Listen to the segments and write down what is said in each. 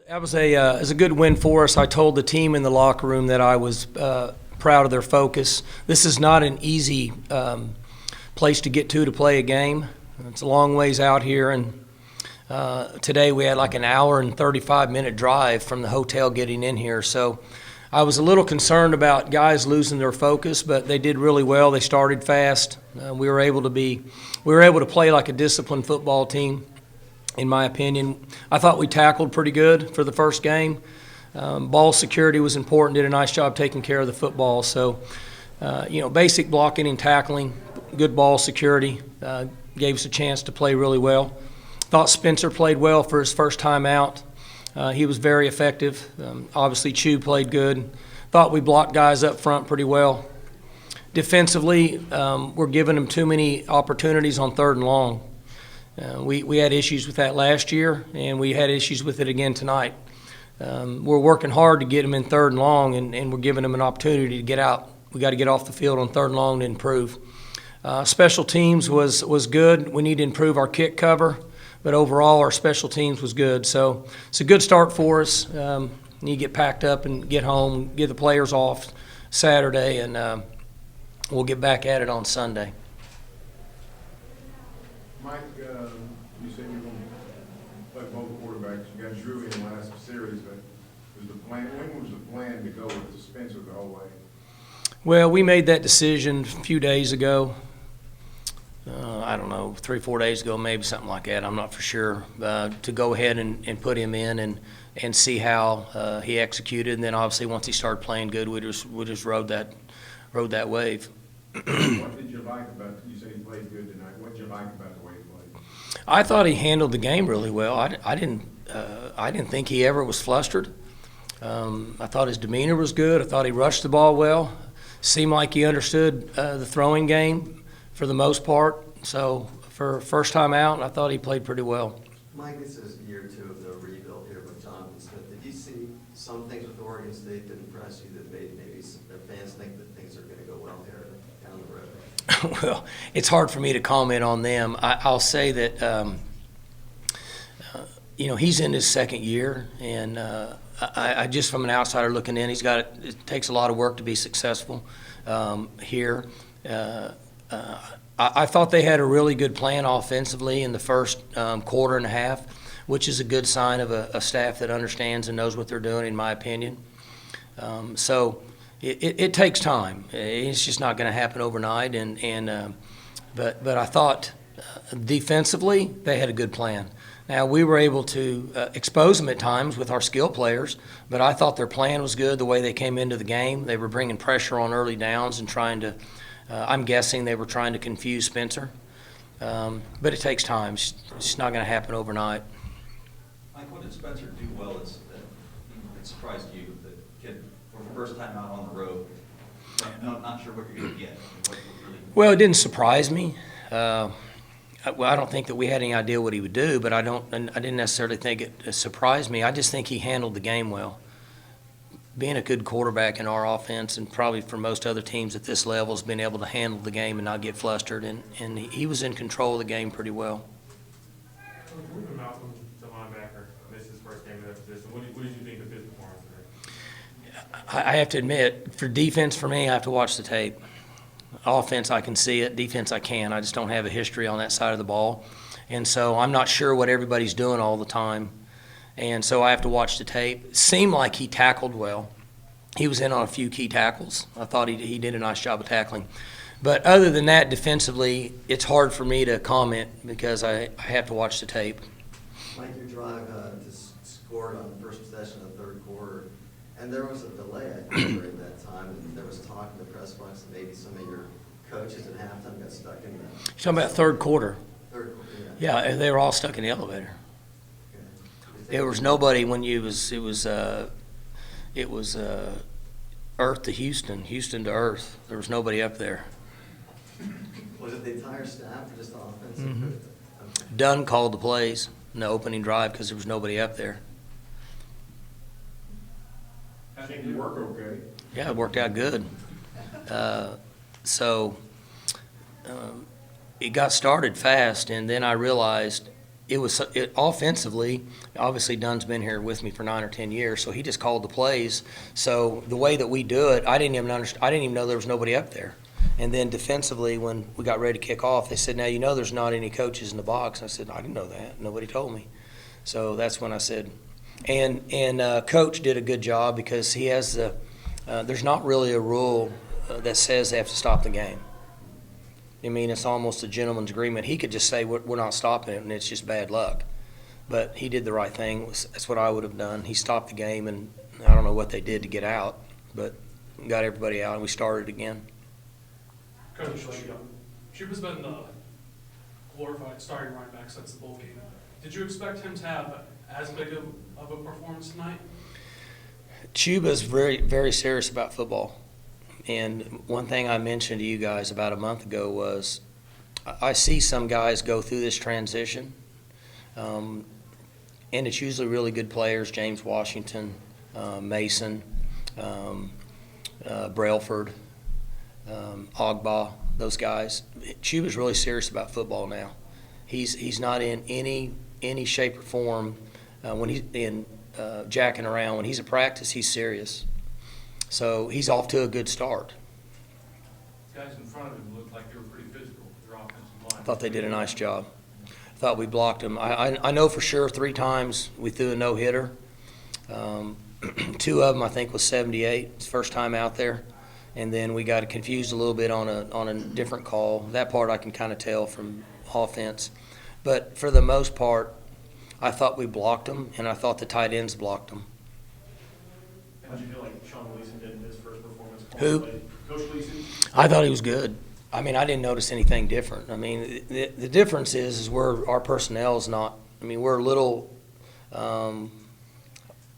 That was a good win for us. I told the team in the locker room that I was proud of their focus. This is not an easy place to get to play a game. It's a long ways out here, and today we had like an hour and 35-minute drive from the hotel getting in here. So I was a little concerned about guys losing their focus, but they did really well. They started fast. We were able to play like a disciplined football team. In my opinion, I thought we tackled pretty good for the first game. Ball security was important, did a nice job taking care of the football. So, basic blocking and tackling, good ball security, gave us a chance to play really well. Thought Spencer played well for his first time out. He was very effective. Obviously, Chew played good. Thought we blocked guys up front pretty well. Defensively, we're giving them too many opportunities on 3rd and long. We had issues with that last year, and we had issues with it again tonight. We're working hard to get them in 3rd and long, and we're giving them an opportunity to get out. We got to get off the field on 3rd and long to improve. Special teams was good. We need to improve our kick cover, but overall our special teams was good. So it's a good start for us. Need to get packed up and get home, get the players off Saturday, and we'll get back at it on Sunday. Mike, you said you're going to play both quarterbacks. You got Drew in the last series, but when was the plan to go with Spencer the whole way? Well, we made that decision a few days ago. I don't know, 3-4 days ago, maybe something like that. I'm not for sure. To go ahead and put him in and see how he executed, and then obviously once he started playing good, we just rode that wave. What did you like about? You said he played good tonight. What did you like about the way he played? I thought he handled the game really well. I didn't think he ever was flustered. I thought his demeanor was good. I thought he rushed the ball well. Seemed like he understood the throwing game for the most part. So for first time out, I thought he played pretty well. Mike, this is year 2 of the rebuild here with Jonathan Smith. Did you see some things with Oregon State that impressed you that made maybe the fans think that things are going to go well here down the road? Well, it's hard for me to comment on them. I'll say that he's in his 2nd year, and I just from an outsider looking in, it takes a lot of work to be successful here. I thought they had a really good plan offensively in the first quarter and a half, which is a good sign of a staff that understands and knows what they're doing, in my opinion. So it takes time. It's just not going to happen overnight. But I thought defensively they had a good plan. Now, we were able to expose them at times with our skill players, but I thought their plan was good, the way they came into the game. They were bringing pressure on early downs and trying to I'm guessing they were trying to confuse Spencer. But it takes time. It's just not going to happen overnight. Mike, what did Spencer do well that it surprised you? The kid, for the first time out on the road, not sure what you're going to get. Well, it didn't surprise me. I don't think that we had any idea what he would do, but I didn't necessarily think it surprised me. I just think he handled the game well. Being a good quarterback in our offense, and probably for most other teams at this level, has been able to handle the game and not get flustered, and he was in control of the game pretty well. Moving Malcolm to linebacker, this is his first game in that position. What did you think of his performance today? I have to admit, for defense, for me, I have to watch the tape. Offense, I can see it. Defense, I can. I just don't have a history on that side of the ball. And so I'm not sure what everybody's doing all the time. And so I have to watch the tape. It seemed like he tackled well. He was in on a few key tackles. I thought he did a nice job of tackling. But other than that, defensively, it's hard for me to comment because I have to watch the tape. Mike, your drive scored on the first possession of the 3rd quarter, and there was a delay, I think, during that time, and there was talk in the press box that maybe some of your coaches at halftime got stuck in that. You're talking about 3rd quarter? 3rd quarter, yeah. Yeah, they were all stuck in the elevator. There was nobody when it was Earth to Houston, Houston to Earth. There was nobody up there. Was it the entire staff or just the offensive? Mm-hmm. Okay. Dunn called the plays in the opening drive because there was nobody up there. I think you work okay. Yeah, it worked out good. So it got started fast, and then I realized offensively, obviously Dunn's been here with me for 9 or 10 years, so he just called the plays. So the way that we do it, I didn't even know there was nobody up there. And then defensively, when we got ready to kick off, they said, now you know there's not any coaches in the box. I said, I didn't know that. Nobody told me. So that's when I said, and Coach did a good job because he has there's not really a rule that says they have to stop the game. I mean, it's almost a gentleman's agreement. He could just say, we're not stopping it, and it's just bad luck. But he did the right thing. That's what I would have done. He stopped the game, and I don't know what they did to get out, but got everybody out, and we started again. Coach, Chuba's been the glorified starting right back since the bowl game. Did you expect him to have as big of a performance tonight? Chuba's very, very serious about football. And one thing I mentioned to you guys about a month ago was I see some guys go through this transition, and it's usually really good players, James Washington, Mason, Brailford, Ogba, those guys. Chuba's really serious about football now. He's not in any shape or form when he's in jacking around. When he's at practice, he's serious. So he's off to a good start. Guys in front of him looked like they were pretty physical, their offensive line. I thought they did a nice job. I thought we blocked them. I know for sure 3 times we threw a no-hitter. 2 of them I think was 78. It's first time out there. And then we got confused a little bit on a different call. That part I can kind of tell from offense. But for the most part, I thought we blocked them, and I thought the tight ends blocked them. How did you feel like Sean Gleason did in his first performance? Who? Coach Gleason? I thought he was good. I mean, I didn't notice anything different. I mean, the difference is our personnel is not – I mean, we're a little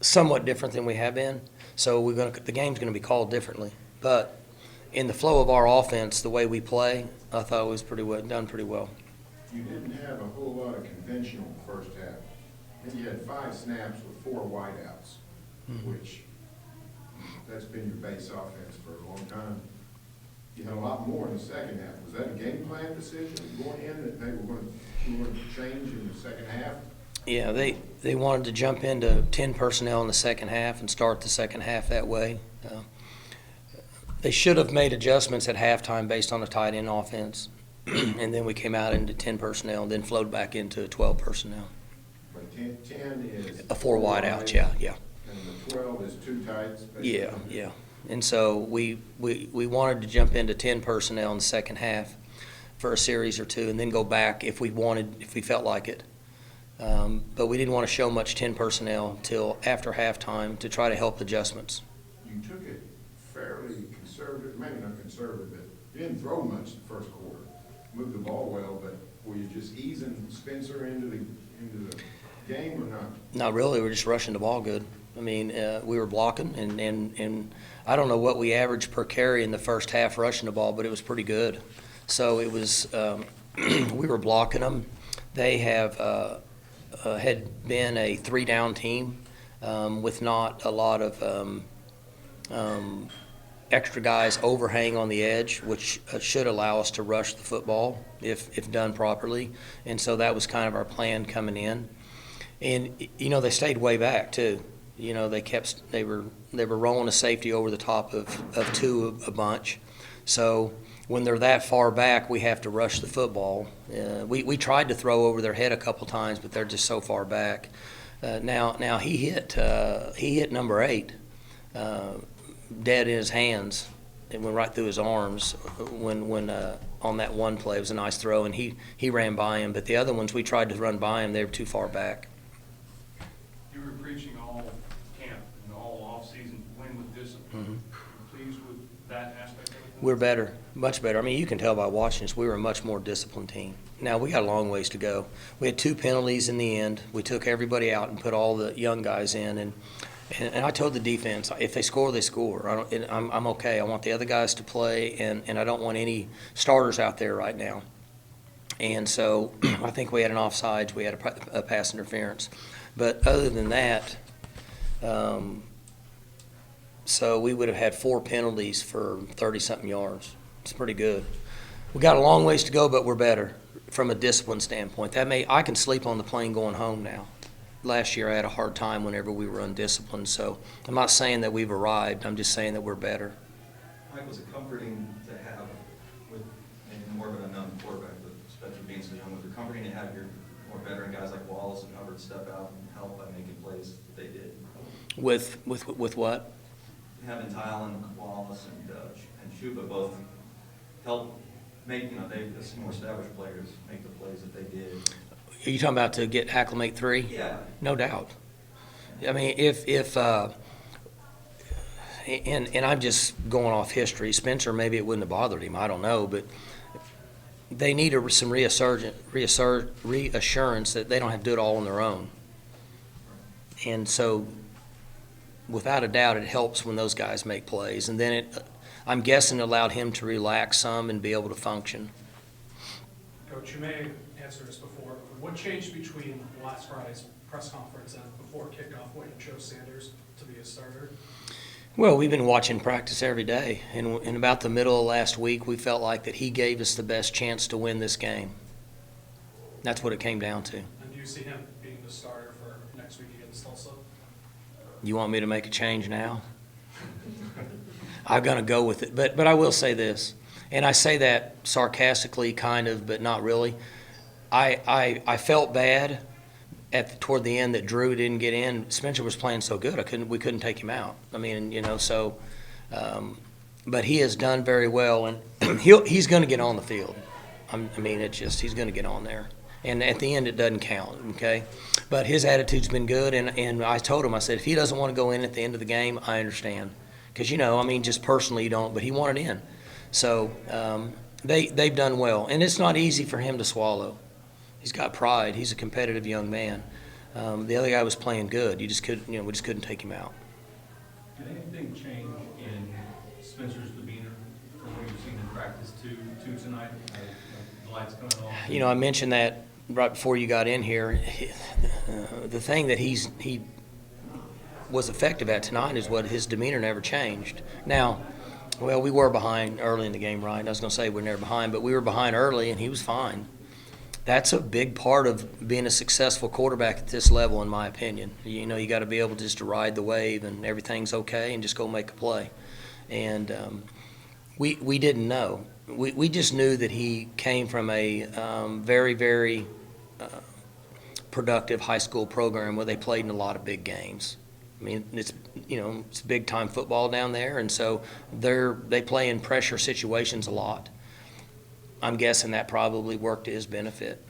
somewhat different than we have been. So the game's going to be called differently. But in the flow of our offense, the way we play, I thought it was done pretty well. You didn't have a whole lot of conventional first half. Then you had 5 snaps with 4 wideouts, which that's been your base offense for a long time. You had a lot more in the second half. Was that a game plan decision going in that they were going to change in the second half? Yeah, they wanted to jump into 10 personnel in the second half and start the second half that way. They should have made adjustments at halftime based on the tight end offense, and then we came out into 10 personnel and then flowed back into 12 personnel. But 10 is A 4 wideouts, yeah. And the 12 is 2 tights. basically. Yeah. And so we wanted to jump into 10 personnel in the second half for a series or 2 and then go back if we felt like it. But we didn't want to show much 10 personnel till after halftime to try to help adjustments. You took it fairly conservative, maybe not conservative, but you didn't throw much the first quarter. Moved the ball well, but were you just easing Spencer into the game or not? Not really. We're just rushing the ball good. I mean, we were blocking, and I don't know what we averaged per carry in the first half rushing the ball, but it was pretty good. So it was we were blocking them. They have had been a 3-down team with not a lot of extra guys overhang on the edge, which should allow us to rush the football if done properly. And so that was kind of our plan coming in. And they stayed way back too. They were rolling a safety over the top of 2 a bunch. So when they're that far back, we have to rush the football. We tried to throw over their head a couple times, but they're just so far back. Now he hit number 8. Dead in his hands. It went right through his arms when on that one play. It was a nice throw, and he ran by him. But the other ones, we tried to run by him. They were too far back. You were preaching all camp and all off-season, win with discipline. Mm-hmm. Pleased with that aspect of it? We're better, much better. I mean, you can tell by watching us, we were a much more disciplined team. Now, we got a long ways to go. We had 2 penalties in the end. We took everybody out and put all the young guys in, and I told the defense, if they score, they score. I'm okay. I want the other guys to play, and I don't want any starters out there right now. And so I think we had an offsides. We had a pass interference. But other than that, so we would have had 4 penalties for 30-something yards. It's pretty good. We got a long ways to go, but we're better from a discipline standpoint. I can sleep on the plane going home now. Last year I had a hard time whenever we were undisciplined, so I'm not saying that we've arrived. I'm just saying that we're better. Mike, was it comforting to have, with maybe more of an unknown quarterback, with Spencer being so young, was it comforting to have your more veteran guys like Wallace and Hubbard step out and help by making plays that they did? With what? Having Tylen, Wallace, and Shuba both help make, they, as more established players, make the plays that they did. Are you talking about to get acclimate 3? Yeah. No doubt. I mean, and I'm just going off history. Spencer, maybe it wouldn't have bothered him. I don't know, but they need some reassurance that they don't have to do it all on their own. And so, without a doubt, it helps when those guys make plays. And then I'm guessing it allowed him to relax some and be able to function. Coach, you may answer this before. What changed between last Friday's press conference and before kickoff when you chose Sanders to be a starter? Well, we've been watching practice every day. And in about the middle of last week, we felt like that he gave us the best chance to win this game. That's what it came down to. And do you see him being the starter for next week against Tulsa? You want me to make a change now? I'm going to go with it. But I will say this, and I say that sarcastically kind of, but not really. I felt bad toward the end that Drew didn't get in. Spencer was playing so good, we couldn't take him out. I mean, but he has done very well, and he's going to get on the field. He's going to get on there. And at the end, it doesn't count, okay? But his attitude's been good, and I told him, I said, if he doesn't want to go in at the end of the game, I understand. Because, just personally you don't, but he wanted in. So they've done well. And it's not easy for him to swallow. He's got pride. He's a competitive young man. The other guy was playing good. We just couldn't take him out. Did anything change in Spencer's demeanor from what you've seen in practice to tonight? The lights coming on. I mentioned that right before you got in here. The thing that he was effective at tonight is what his demeanor never changed. Now, well, we were behind early in the game, right? I was going to say we're never behind, but we were behind early, and he was fine. That's a big part of being a successful quarterback at this level, in my opinion. You got to be able just to ride the wave, and everything's okay, and just go make a play. And we didn't know. We just knew that he came from a very, very productive high school program where they played in a lot of big games. I mean, it's big time football down there, and so they play in pressure situations a lot. I'm guessing that probably worked to his benefit.